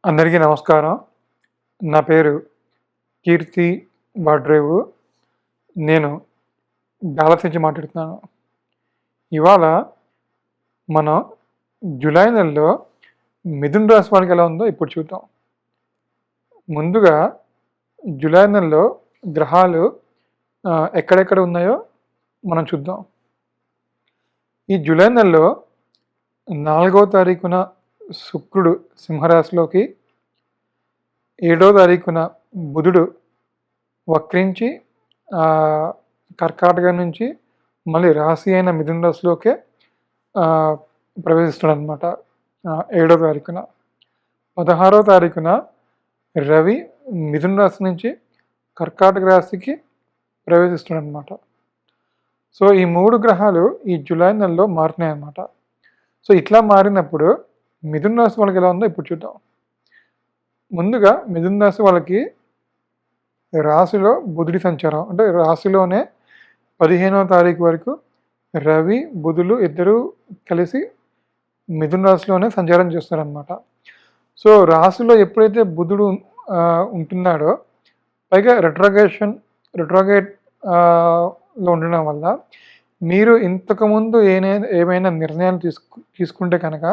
అందరికీ నమస్కారం. నా పేరు కీర్తి వాడ్రేవు. నేను డాలస్ నుంచి మాట్లాడుతున్నాను. ఇవాళ మనం జూలై నెలలో మిథున రాశి వాళ్ళకి ఎలా ఉందో ఇప్పుడు చూద్దాం. ముందుగా జూలై నెలలో గ్రహాలు ఎక్కడెక్కడ ఉన్నాయో మనం చూద్దాం. ఈ జూలై నెలలో 4వ తారీఖున శుక్రుడు సింహరాశిలోకి, 7వ తారీఖున బుధుడు వక్రించి కర్కాటక నుంచి మళ్ళీ రాశి అయిన మిథున రాశిలోకే ప్రవేశిస్తున్నాడు అనమాట. 7వ తారీఖున 16వ తారీఖున రవి మిథున రాశి నుంచి కర్కాటక రాశికి ప్రవేశిస్తున్నాడు అనమాట. సో ఈ 3 గ్రహాలు ఈ జూలై నెలలో మారుతున్నాయి అన్నమాట. సో ఇట్లా మారినప్పుడు మిథున రాశి వాళ్ళకి ఎలా ఉందో ఇప్పుడు చూద్దాం. ముందుగా మిథున రాశి వాళ్ళకి రాశిలో బుధుడి సంచారం, అంటే రాశిలోనే 15వ తారీఖు వరకు రవి బుధులు ఇద్దరు కలిసి మిథున రాశిలోనే సంచారం చేస్తారనమాట. సో రాశిలో ఎప్పుడైతే బుధుడు ఉంటున్నాడో, పైగా రెట్రోగేట్ లో ఉండడం వల్ల మీరు ఇంతకుముందు ఏమైనా నిర్ణయాలు తీసుకుంటే కనుక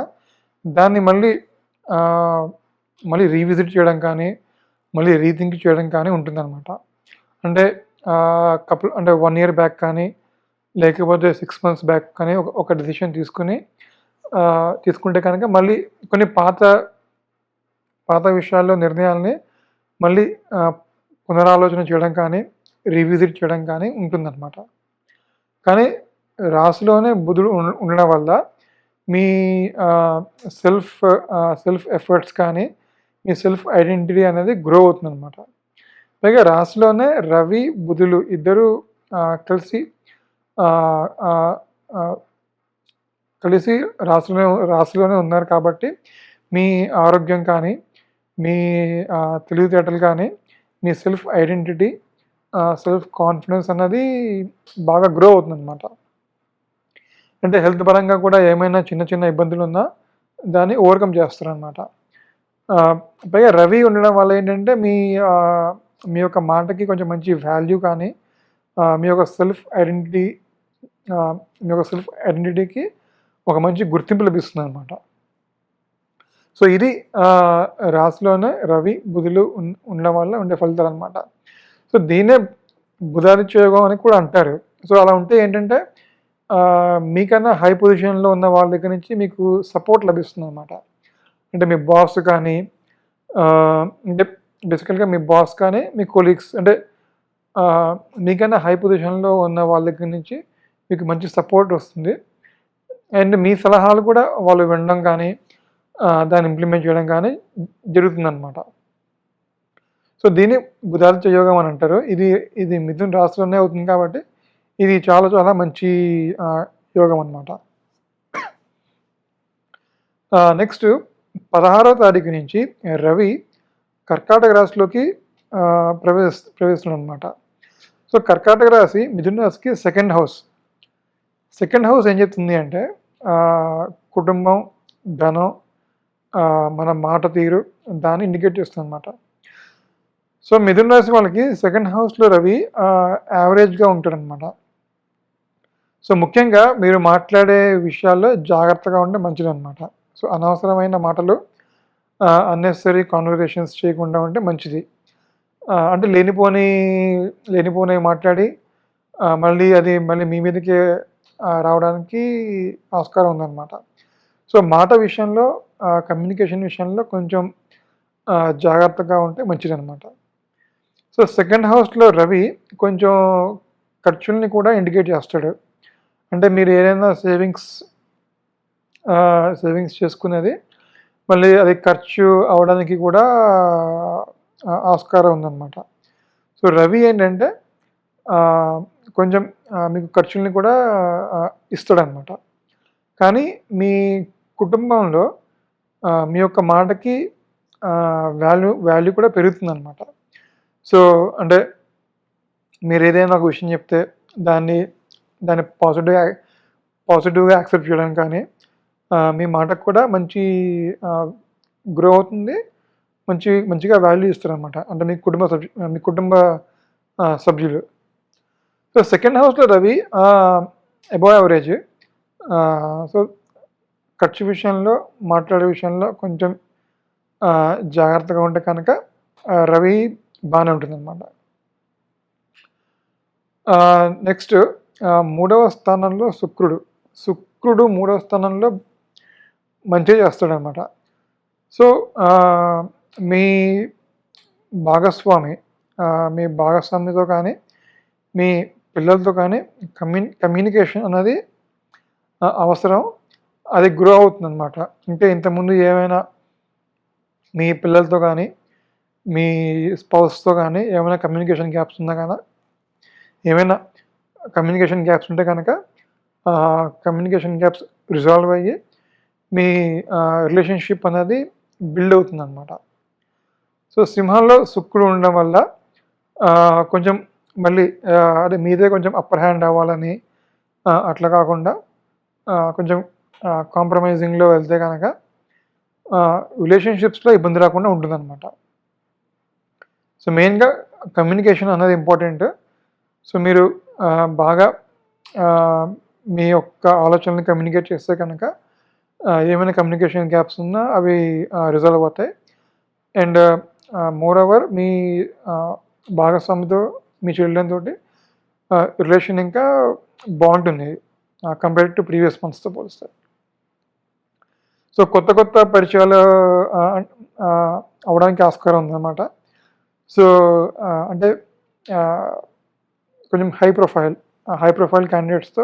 దాన్ని మళ్ళీ రీవిజిట్ చేయడం కానీ, మళ్ళీ రీథింక్ చేయడం కానీ ఉంటుందన్నమాట. అంటే అంటే 1 year బ్యాక్ కానీ, లేకపోతే 6 months బ్యాక్ కానీ ఒక డెసిషన్ తీసుకుంటే కనుక మళ్ళీ కొన్ని పాత విషయాల్లో నిర్ణయాల్ని మళ్ళీ పునరాలోచన చేయడం కానీ, రీవిజిట్ చేయడం కానీ ఉంటుందన్నమాట. కానీ రాశిలోనే బుధుడు ఉండడం వల్ల మీ సెల్ఫ్ ఎఫర్ట్స్ కానీ, మీ సెల్ఫ్ ఐడెంటిటీ అనేది గ్రో అవుతుందన్నమాట. పైగా రాశిలోనే రవి బుధులు ఇద్దరు కలిసి రాశిలోనే ఉన్నారు కాబట్టి మీ ఆరోగ్యం కానీ, మీ తెలివితేటలు కానీ, మీ సెల్ఫ్ ఐడెంటిటీ, సెల్ఫ్ కాన్ఫిడెన్స్ అన్నది బాగా గ్రో అవుతుందన్నమాట. అంటే హెల్త్ పరంగా కూడా ఏమైనా చిన్న ఇబ్బందులు ఉన్నా దాన్ని ఓవర్కమ్ చేస్తారనమాట. పైగా రవి ఉండడం వల్ల ఏంటంటే మీ యొక్క మాటకి కొంచెం మంచి వాల్యూ కానీ, మీ యొక్క సెల్ఫ్ ఐడెంటిటీకి ఒక మంచి గుర్తింపు లభిస్తుంది అనమాట. సో ఇది రాశిలోనే రవి బుధులు ఉండడం వల్ల ఉండే ఫలితాలు అనమాట. సో దీన్నే బుధాదిత్య యోగం అని కూడా అంటారు. సో అలా ఉంటే ఏంటంటే మీకన్నా హై పొజిషన్లో ఉన్న వాళ్ళ దగ్గర నుంచి మీకు సపోర్ట్ లభిస్తుంది అనమాట. అంటే మీ బాస్ కానీ, అంటే బేసికల్గా మీ బాస్ కానీ, మీ కొలీగ్స్, అంటే మీకన్నా హై పొజిషన్లో ఉన్న వాళ్ళ దగ్గర నుంచి మీకు మంచి సపోర్ట్ వస్తుంది. అండ్ మీ సలహాలు కూడా వాళ్ళు వినడం కానీ, దాన్ని ఇంప్లిమెంట్ చేయడం కానీ జరుగుతుందన్నమాట. సో దీన్ని బుధాదిత్య యోగం అని అంటారు. ఇది మిథున రాశిలోనే అవుతుంది కాబట్టి ఇది చాలా మంచి యోగం అన్నమాట. నెక్స్ట్ 16వ తారీఖు నుంచి రవి కర్కాటక రాశిలోకి ప్రవేశిస్తున్నాడు అనమాట. సో కర్కాటక రాశి మిథున రాశికి సెకండ్ హౌస్ ఏం చెప్తుంది అంటే కుటుంబం, ధనం, మన మాట తీరు దాన్ని ఇండికేట్ చేస్తుంది అనమాట. సో మిథున రాశి వాళ్ళకి సెకండ్ హౌస్లో రవి యావరేజ్గా ఉంటాడనమాట. సో ముఖ్యంగా మీరు మాట్లాడే విషయాల్లో జాగ్రత్తగా ఉంటే మంచిదన్నమాట. సో అనవసరమైన మాటలు, అన్నెసరీ కాన్వర్సేషన్స్ చేయకుండా ఉంటే మంచిది. అంటే లేనిపోని మాట్లాడి మళ్ళీ మీ మీదకే రావడానికి ఆస్కారం ఉందన్నమాట. సో మాట విషయంలో, కమ్యూనికేషన్ విషయంలో కొంచెం జాగ్రత్తగా ఉంటే మంచిదన్నమాట. సో సెకండ్ హౌస్లో రవి కొంచెం ఖర్చుల్ని కూడా ఇండికేట్ చేస్తాడు. అంటే మీరు ఏదైనా సేవింగ్స్ చేసుకునేది మళ్ళీ అది ఖర్చు అవడానికి కూడా ఆస్కారం ఉందన్నమాట. సో రవి ఏంటంటే కొంచెం మీకు ఖర్చుల్ని కూడా ఇస్తాడనమాట. కానీ మీ కుటుంబంలో మీ యొక్క మాటకి వాల్యూ కూడా పెరుగుతుందన్నమాట. సో అంటే మీరు ఏదైనా ఒక విషయం చెప్తే దాన్ని పాజిటివ్గా యాక్సెప్ట్ చేయడం కానీ, మీ మాటకు కూడా మంచి గ్రో అవుతుంది. మంచిగా వాల్యూ ఇస్తారనమాట. అంటే మీ కుటుంబ సభ్యులు. సో సెకండ్ హౌస్లో రవి అబోవ్ యావరేజ్. సో ఖర్చు విషయంలో, మాట్లాడే విషయంలో కొంచెం జాగ్రత్తగా ఉంటే కనుక రవి బాగానే ఉంటుందన్నమాట. నెక్స్ట్ మూడవ స్థానంలో శుక్రుడు మూడవ స్థానంలో మంచిగా చేస్తాడనమాట. సో మీ భాగస్వామితో కానీ, మీ పిల్లలతో కానీ కమ్యూనికేషన్ అనేది అవసరం. అది గ్రో అవుతుందన్నమాట. అంటే ఇంతకుముందు ఏమైనా మీ పిల్లలతో కానీ, మీ స్పౌస్తో కానీ ఏమైనా కమ్యూనికేషన్ గ్యాప్స్ ఉన్నా కదా, ఏమైనా కమ్యూనికేషన్ గ్యాప్స్ ఉంటే కనుక కమ్యూనికేషన్ గ్యాప్స్ రిజాల్వ్ అయ్యి మీ రిలేషన్షిప్ అనేది బిల్డ్ అవుతుందన్నమాట. సో సింహంలో శుక్రుడు ఉండడం వల్ల కొంచెం మళ్ళీ అదే మీదే కొంచెం అప్పర్ హ్యాండ్ అవ్వాలని అట్లా కాకుండా కొంచెం కాంప్రమైజింగ్లో వెళ్తే కనుక రిలేషన్షిప్స్లో ఇబ్బంది రాకుండా ఉంటుందన్నమాట. సో మెయిన్గా కమ్యూనికేషన్ అనేది ఇంపార్టెంట్. సో మీరు బాగా మీ యొక్క ఆలోచనని కమ్యూనికేట్ చేస్తే కనుక ఏమైనా కమ్యూనికేషన్ గ్యాప్స్ ఉన్నా అవి రిజాల్వ్ అవుతాయి. అండ్ మోర్ ఓవర్ మీ భాగస్వామితో, మీ చిల్డ్రన్ తోటి రిలేషన్ ఇంకా బాగుంటుంది కంపేర్ టు ప్రీవియస్ మంత్స్తో పోలిస్తే. సో కొత్త పరిచయాలు అవడానికి ఆస్కారం ఉందన్నమాట. సో అంటే కొంచెం హై ప్రొఫైల్ క్యాండిడేట్స్తో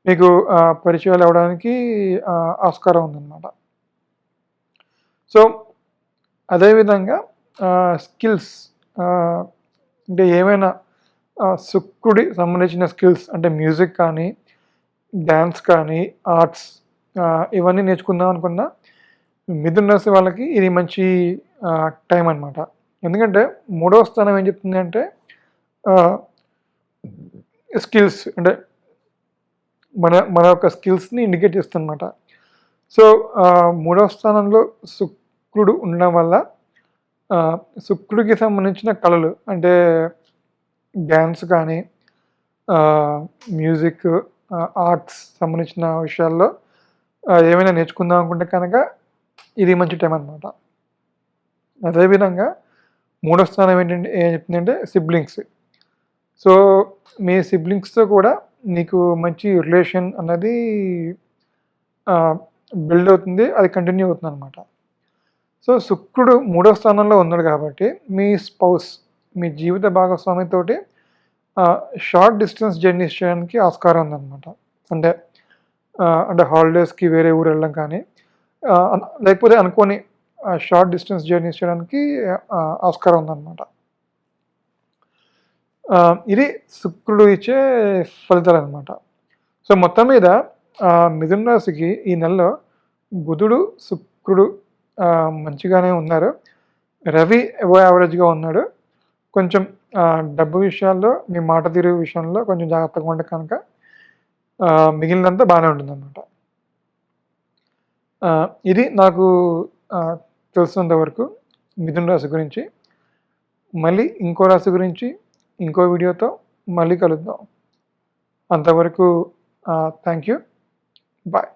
మీకు పరిచయాలు అవ్వడానికి ఆస్కారం ఉందన్నమాట. సో అదేవిధంగా స్కిల్స్ అంటే ఏమైనా శుక్రుడి సంబంధించిన స్కిల్స్ అంటే మ్యూజిక్ కానీ, డ్యాన్స్ కానీ, ఆర్ట్స్ ఇవన్నీ నేర్చుకుందాం అనుకున్న మిథున రాశి వాళ్ళకి ఇది మంచి టైం అనమాట. ఎందుకంటే మూడవ స్థానం ఏం చెప్తుంది అంటే స్కిల్స్ అంటే మన యొక్క స్కిల్స్ని ఇండికేట్ చేస్తుంది అనమాట. సో మూడవ స్థానంలో శుక్రుడు ఉండడం వల్ల శుక్రుడికి సంబంధించిన కళలు అంటే డ్యాన్స్ కానీ, మ్యూజిక్, ఆర్ట్స్ సంబంధించిన విషయాల్లో ఏమైనా నేర్చుకుందాం అనుకుంటే కనుక ఇది మంచి టైం అనమాట. అదేవిధంగా మూడో స్థానం ఏం చెప్తుందంటే సిబ్లింగ్స్. సో మీ సిబ్లింగ్స్తో కూడా నీకు మంచి రిలేషన్ అన్నది బిల్డ్ అవుతుంది, అది కంటిన్యూ అవుతుంది అనమాట. సో శుక్రుడు మూడో స్థానంలో ఉన్నాడు కాబట్టి మీ స్పౌస్, మీ జీవిత భాగస్వామితోటి షార్ట్ డిస్టెన్స్ జర్నీస్ చేయడానికి ఆస్కారం ఉందన్నమాట. అంటే హాలిడేస్కి వేరే ఊరు వెళ్ళడం కానీ, లేకపోతే అనుకోని షార్ట్ డిస్టెన్స్ జర్నీస్ చేయడానికి ఆస్కారం ఉందన్నమాట. ఇది శుక్రుడు ఇచ్చే ఫలితాలు అనమాట. సో మొత్తం మీద మిథున రాశికి ఈ నెలలో బుధుడు, శుక్రుడు మంచిగానే ఉన్నారు. రవి అబోవ్ యావరేజ్గా ఉన్నాడు. కొంచెం డబ్బు విషయాల్లో, మీ మాట తీరు విషయంలో కొంచెం జాగ్రత్తగా ఉంటే కనుక మిగిలినంతా బాగానే ఉంటుందన్నమాట. ఇది నాకు తెలిసినంత వరకు మిథున రాశి గురించి. మళ్ళీ ఇంకో రాశి గురించి ఇంకో వీడియోతో మళ్ళీ కలుద్దాం. అంతవరకు థ్యాంక్ యూ. బాయ్.